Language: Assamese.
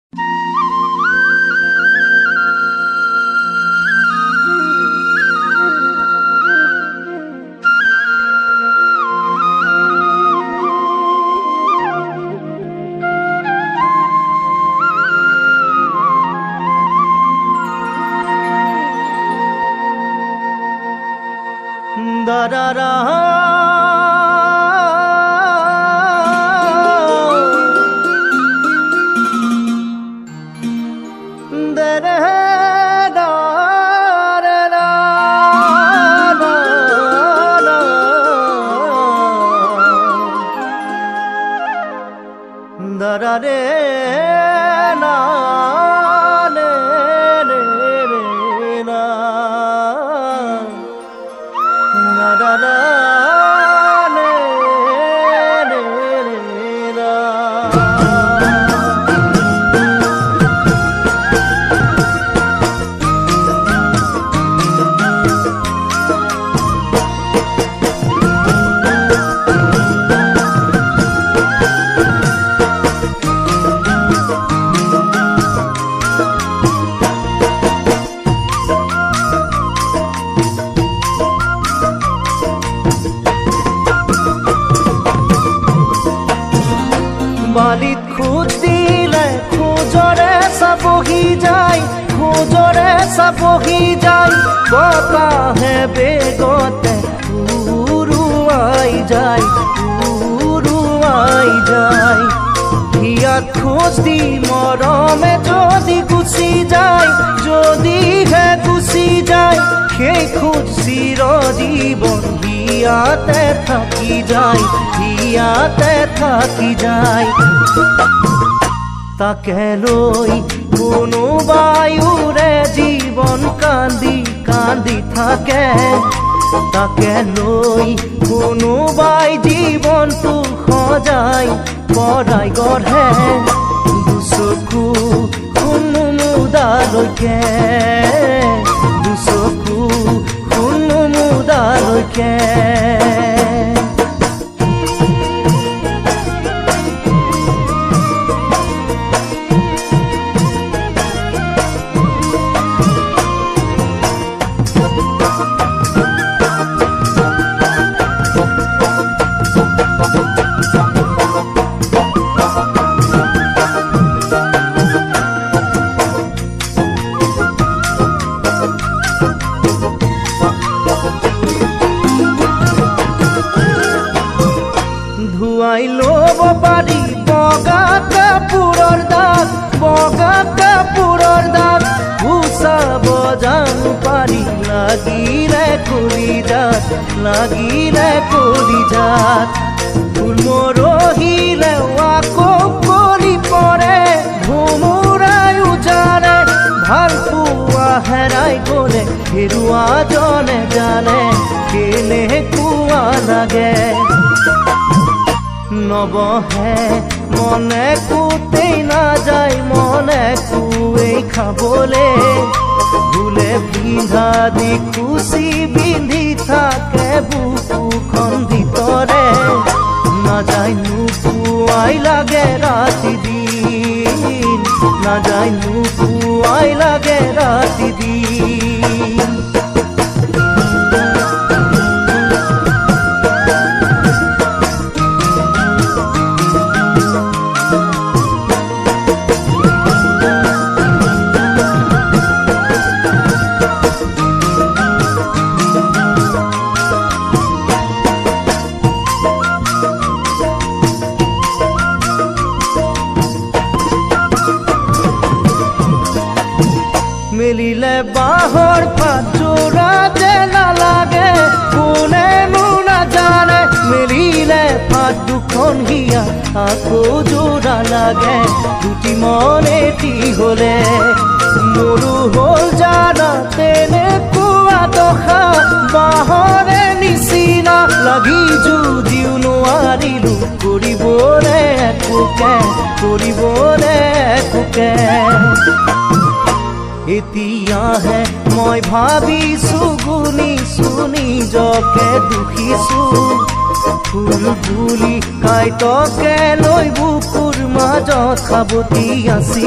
da da da da da da da re na ne re re na na da da ne re re na বালিত খোঁজ দিলে খোঁজৰে চাবহি যায় খোঁজৰে চাবহি যায় বতাহে বেগতে উৰুৱাই যায় উৰুৱাই যায় হিয়াত খোঁজ দি মৰমে যদি গুচি যায় যদিহে গুচি যায় সেই খোঁজ চিৰজীৱন হিয়াতে থাকি যায় হিয়াতে থাকি যায় তাকে লৈ কোনোবাই উৰে জীৱন কান্দি কান্দি থাকে তাকে লৈ কোনোবাই জীৱনটো সজাই পৰাই গঢ়ে দুচকু মুদালৈকে দুচকু মুদালৈকে ধুৱাই ল'ব পাৰি বগা কাপোৰৰ দাগ বগা কাপোৰৰ দাগ গুচাব জানো পাৰি লাগিলে কলিজাত লাগিলে কলিজাত ফুল মৰহিলে আকৌ কলি পৰে ভোমোৰাই উজানে ভাল পোৱা হেৰাই গ'লে হেৰুৱা জনে জানে কেনেকুৱা লাগে নবহে মনে কুতেই নাযায় মনে কুৱেই খাবলে ভুলে পিন্ধা দি কুচি পিন্ধি থাকে বুকুখন ভিতৰে নাযায় নোপোৱাই লাগে ৰাতি দিন নাযায় নোপোৱাই লাগে ৰাতি দিন মেলিলে বাঁহৰ পাতযোৰা যে নালাগে কোনেনো নাজানে মেলিলে পাত দুখন হিয়া আকৌ যোৰা লাগে দুটি মন এটি হ'লে মোৰো হ'ল জানা তেনেকুৱা দশা বাঁহৰে নিচিনা লাগি যদিও নোৱাৰিলো কৰিবলে একোকে এতিয়াহে মই ভাবিছো গুনিছো নিজকে দুখিছো ফুল বুলি কাইটকে লৈ বুকুৰ মাজত সাৱটি আছি